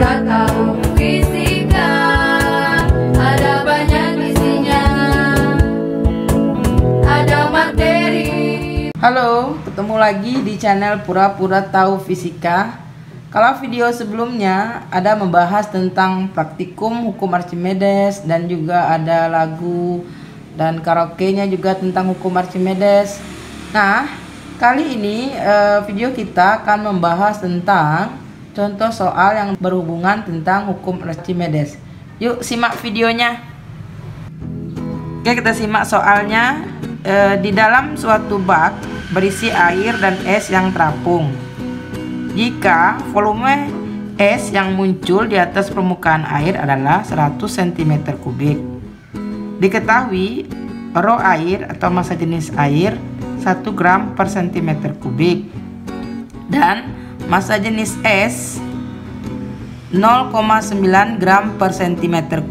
pura-pura tahu fisika, ada banyak isinya, ada materi. Halo, ketemu lagi di channel Pura-Pura Tahu Fisika. Kalau video sebelumnya ada membahas tentang praktikum hukum Archimedes dan juga ada lagu dan karaoke-nya juga tentang hukum Archimedes. Nah, kali ini video kita akan membahas tentang contoh soal yang berhubungan tentang hukum Archimedes. Yuk simak videonya. Oke, kita simak soalnya. Di dalam suatu bak berisi air dan es yang terapung. Jika volume es yang muncul di atas permukaan air adalah 100 cm3, diketahui rho air atau massa jenis air 1 gram per cm3 dan massa jenis es 0,9 gram per cm3.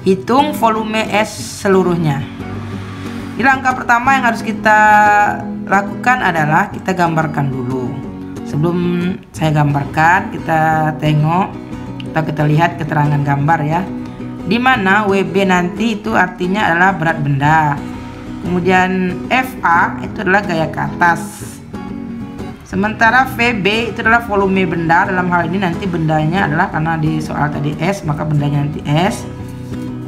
Hitung volume es seluruhnya. Di langkah pertama yang harus kita lakukan adalah kita gambarkan dulu. Sebelum saya gambarkan, kita tengok atau kita lihat keterangan gambar ya. Dimana WB nanti itu artinya adalah berat benda. Kemudian FA itu adalah gaya ke atas. Sementara VB itu adalah volume benda. Dalam hal ini nanti bendanya adalah, karena di soal tadi S, maka bendanya nanti S.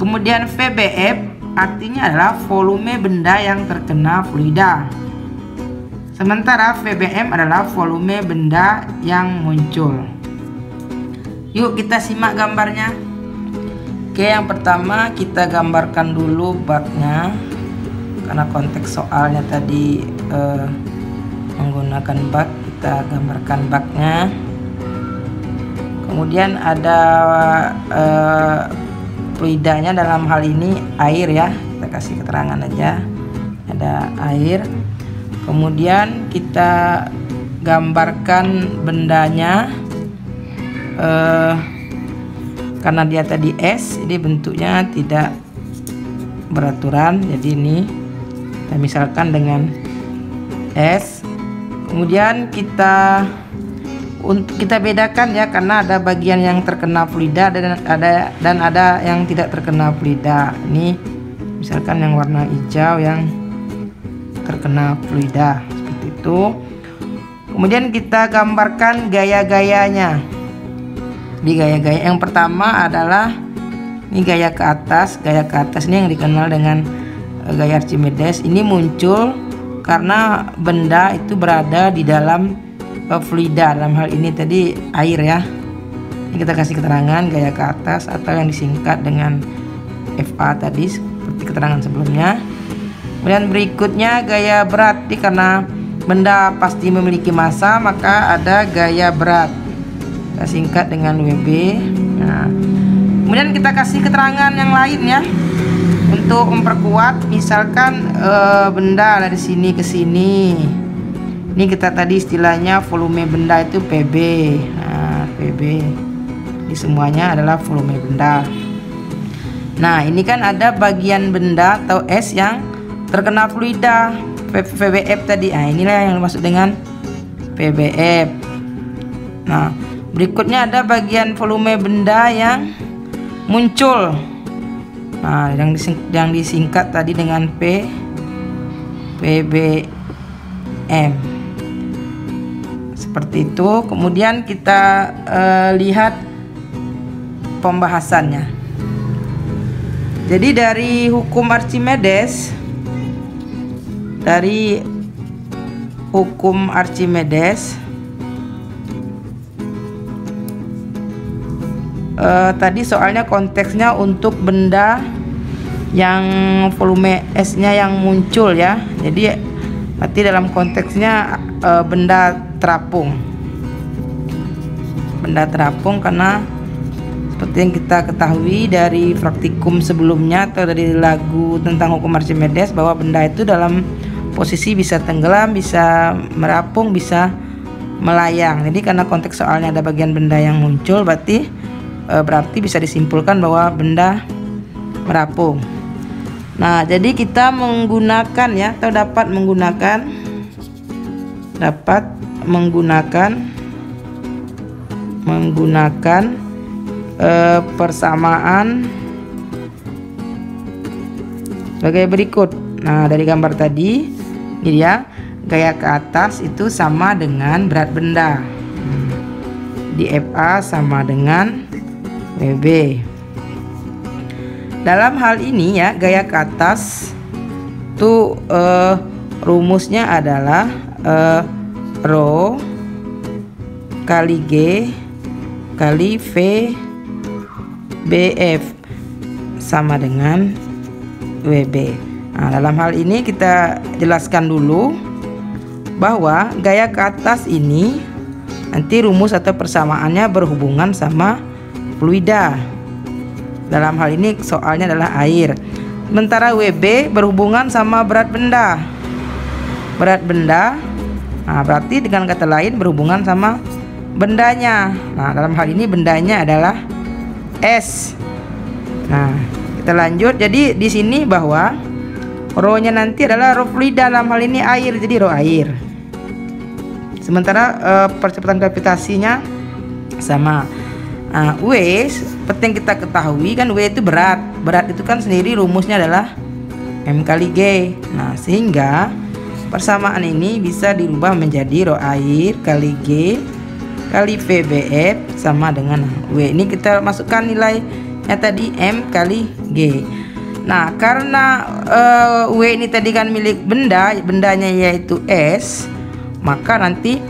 Kemudian VBF artinya adalah volume benda yang terkena fluida. Sementara VBM adalah volume benda yang muncul. Yuk kita simak gambarnya. Oke, yang pertama kita gambarkan dulu baknya. Karena konteks soalnya tadi menggunakan bak, kita gambarkan baknya. Kemudian ada fluidanya, dalam hal ini air ya. Kita kasih keterangan aja. Ada air. Kemudian kita gambarkan bendanya. Karena dia tadi es, ini bentuknya tidak beraturan, jadi ini kita misalkan dengan es. Kemudian kita bedakan ya, karena ada bagian yang terkena fluida dan ada yang tidak terkena fluida. Ini misalkan yang warna hijau yang terkena fluida, seperti itu. Kemudian kita gambarkan gaya-gayanya. Di gaya-gaya yang pertama adalah ini gaya ke atas. Gaya ke atas ini yang dikenal dengan gaya Archimedes. Ini muncul karena benda itu berada di dalam fluida. Dalam hal ini tadi air ya. Ini kita kasih keterangan gaya ke atas atau yang disingkat dengan FA tadi seperti keterangan sebelumnya. Kemudian berikutnya gaya berat. Jadi karena benda pasti memiliki massa, maka ada gaya berat. Kita singkat dengan WB. Nah, kemudian kita kasih keterangan yang lain ya, untuk memperkuat. Misalkan benda dari sini ke sini. Ini kita tadi istilahnya volume benda itu PB. Nah, PB. Ini semuanya adalah volume benda. Nah, ini kan ada bagian benda atau es yang terkena fluida, VBF tadi. Nah, inilah yang dimaksud dengan VBF. Nah, berikutnya ada bagian volume benda yang muncul. Nah, yang disingkat tadi dengan PBM. Seperti itu. Kemudian kita lihat pembahasannya. Jadi dari hukum Archimedes, tadi soalnya konteksnya untuk benda yang volume S-nya yang muncul ya. Jadi berarti dalam konteksnya benda terapung. Benda terapung karena seperti yang kita ketahui dari praktikum sebelumnya atau dari lagu tentang hukum Archimedes, bahwa benda itu dalam posisi bisa tenggelam, bisa merapung, bisa melayang. Jadi karena konteks soalnya ada bagian benda yang muncul, berarti bisa disimpulkan bahwa benda merapung. Nah, jadi kita menggunakan ya, atau dapat menggunakan menggunakan persamaan sebagai berikut. Nah, dari gambar tadi ini dia, gaya ke atas itu sama dengan berat benda. Di FA sama dengan WB. Dalam hal ini ya, gaya ke atas tuh rumusnya adalah Rho kali G kali V BF sama dengan WB. Nah, dalam hal ini kita jelaskan dulu bahwa gaya ke atas ini nanti rumus atau persamaannya berhubungan sama fluida. Dalam hal ini soalnya adalah air. Sementara WB berhubungan sama berat benda. Berat benda, nah berarti dengan kata lain berhubungan sama bendanya. Nah, dalam hal ini bendanya adalah S. Nah, kita lanjut. Jadi di sini bahwa rho-nya nanti adalah rho fluida, dalam hal ini air, jadi rho air. Sementara percepatan gravitasinya sama. W seperti yang kita ketahui kan, W itu berat. Berat itu kan sendiri rumusnya adalah M kali G. Nah, sehingga persamaan ini bisa dirubah menjadi rho air kali G kali VBF sama dengan W. Ini kita masukkan nilainya tadi M kali G. Nah, karena W ini tadi kan milik benda, bendanya yaitu S, maka nanti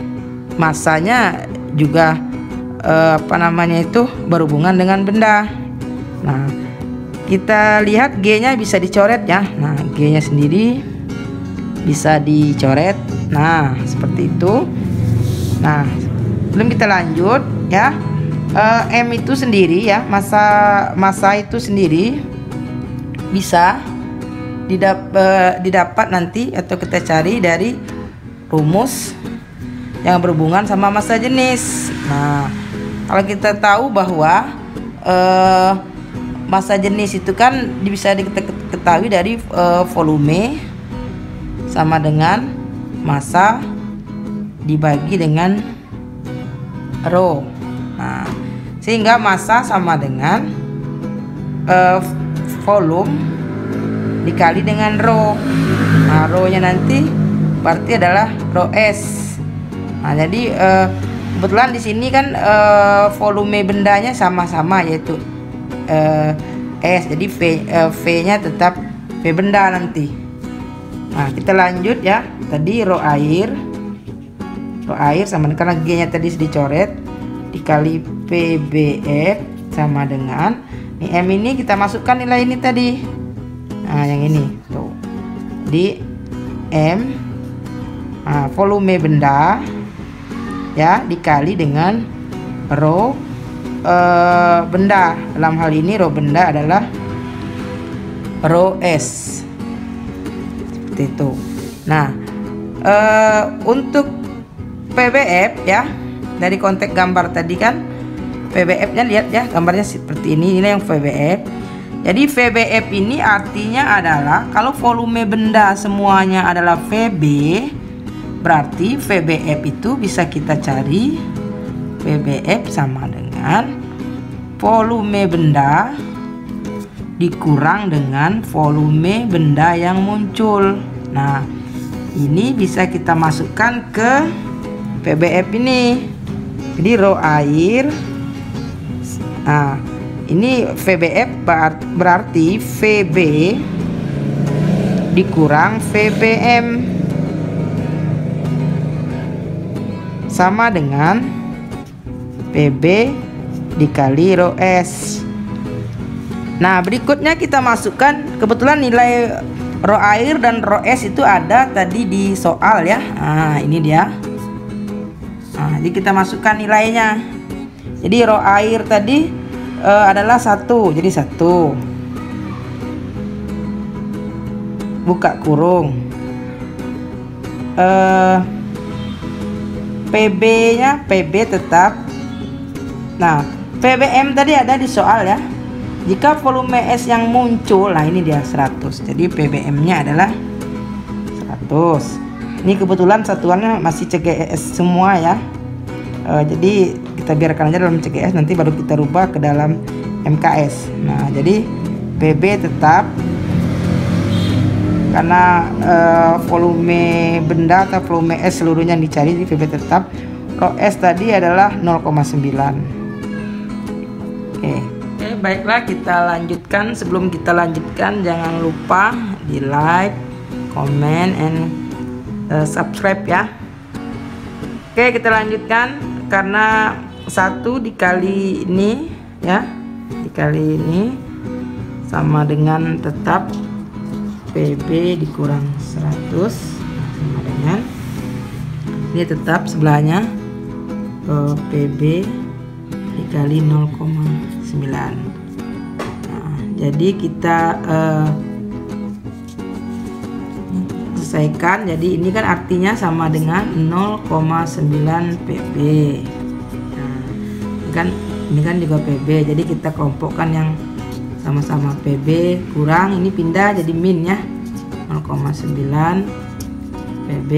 masanya juga berhubungan dengan benda. Nah, kita lihat G-nya bisa dicoret ya. Nah, G-nya sendiri bisa dicoret. Nah, seperti itu. Nah, sebelum kita lanjut ya, M itu sendiri ya, massa itu sendiri bisa didapat nanti atau kita cari dari rumus yang berhubungan sama massa jenis. Nah, kalau kita tahu bahwa massa jenis itu kan bisa diketahui dari volume sama dengan massa dibagi dengan rho. Nah, sehingga massa sama dengan volume dikali dengan rho. Nah, rho-nya nanti berarti adalah rho S. Nah, jadi kebetulan di sini kan volume bendanya sama-sama yaitu S. Jadi V-nya tetap V benda nanti. Nah, kita lanjut ya. Tadi rho air sama, karena G-nya tadi dicoret, dikali PBF sama dengan ini M ini kita masukkan nilai ini tadi. Nah, yang ini tuh di M, volume benda ya dikali dengan rho benda. Dalam hal ini rho benda adalah rho S, seperti itu. Nah, untuk PBF ya, dari konteks gambar tadi kan PBF nya lihat ya, gambarnya seperti ini yang VBF. Jadi VBF ini artinya adalah kalau volume benda semuanya adalah VB, berarti VBF itu bisa kita cari VBF sama dengan volume benda dikurang dengan volume benda yang muncul. Nah, ini bisa kita masukkan ke VBF ini. Jadi rho air, nah ini VBF berarti VB dikurang VBM sama dengan PB dikali rho S. Nah, berikutnya kita masukkan, kebetulan nilai rho air dan rho S itu ada tadi di soal ya. Nah, ini dia. Nah, jadi kita masukkan nilainya. Jadi rho air tadi adalah 1, jadi 1 buka kurung, PB nya PB tetap. Nah, PBM tadi ada di soal ya. Jika volume S yang muncul, nah ini dia 100, jadi PBM nya adalah 100. Ini kebetulan satuannya masih CGS semua ya. Jadi kita biarkan aja dalam CGS, nanti baru kita rubah ke dalam MKS. Nah, jadi PB tetap, karena volume benda atau volume S seluruhnya yang dicari, di PB tetap. Rho S tadi adalah 0,9. Oke, baiklah, kita lanjutkan. Sebelum kita lanjutkan, jangan lupa di like, comment, and subscribe ya. Oke, kita lanjutkan. Karena 1 dikali ini ya, dikali ini sama dengan tetap PB dikurang 100 sama dengan ini tetap sebelahnya PB dikali 0,9. Nah, jadi kita selesaikan. Jadi ini kan artinya sama dengan 0,9 PB. Nah, ini kan juga PB. Jadi kita kelompokkan yang sama-sama PB kurang, ini pindah jadi min ya, 0,9 PB.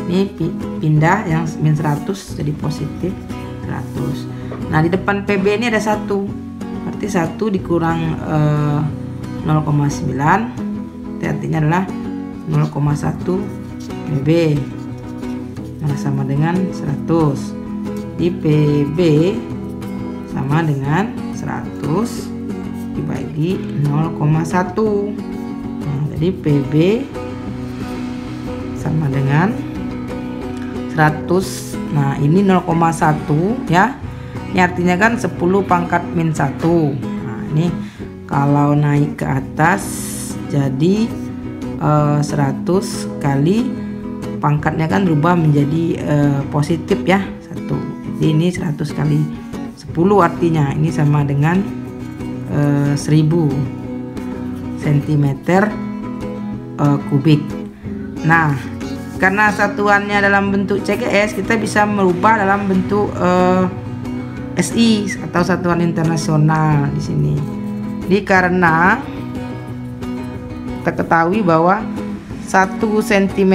Ini pindah yang min 100 jadi positif 100. Nah, di depan PB ini ada 1, berarti 1 dikurang 0,9 itu artinya adalah 0,1 PB. Nah, sama dengan 100. Di PB sama dengan 100 dibagi 0,1. Nah, jadi PB sama dengan 100. Nah, ini 0,1 ya. Ini artinya kan 10 pangkat min 1. Nah, ini kalau naik ke atas jadi 100 kali pangkatnya kan berubah menjadi positif ya, 1. Jadi ini 100 kali 10 artinya ini sama dengan 1000 cm kubik. Nah, karena satuannya dalam bentuk CGS, kita bisa merubah dalam bentuk SI atau satuan internasional di sini. Jadi karena kita ketahui bahwa 1 cm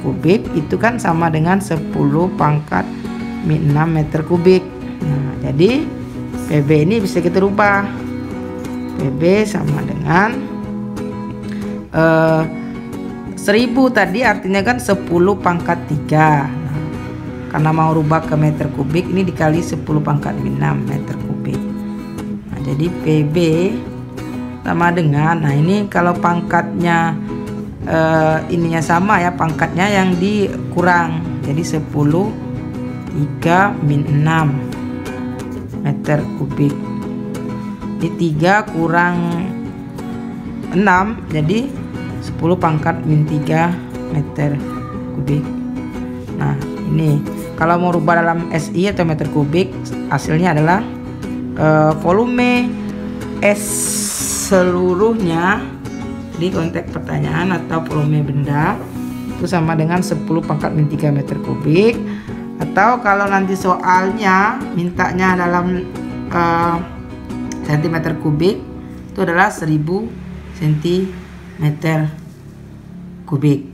kubik itu kan sama dengan 10 pangkat min 6 meter kubik. Nah, jadi PB ini bisa kita rubah. PB sama dengan 1000 tadi artinya kan 10 pangkat 3. Nah, karena mau rubah ke meter kubik, ini dikali 10 pangkat min 6 meter kubik. Nah, jadi PB sama dengan, nah ini kalau pangkatnya ininya sama ya, pangkatnya yang dikurang, jadi 10 3 min 6 meter kubik. Ini 3 kurang 6 jadi 10 pangkat min 3 meter kubik. Nah, ini kalau mau rubah dalam SI atau meter kubik, hasilnya adalah volume S seluruhnya di konteks pertanyaan atau volume benda itu sama dengan 10 pangkat min 3 meter kubik. Atau kalau nanti soalnya mintanya dalam cm kubik, itu adalah 1000 cm kubik.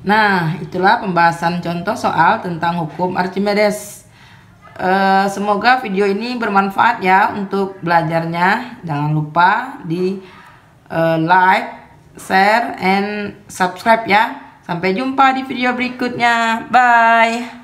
Nah, itulah pembahasan contoh soal tentang hukum Archimedes. Semoga video ini bermanfaat ya untuk belajarnya. Jangan lupa di like, share, and subscribe ya. Sampai jumpa di video berikutnya. Bye.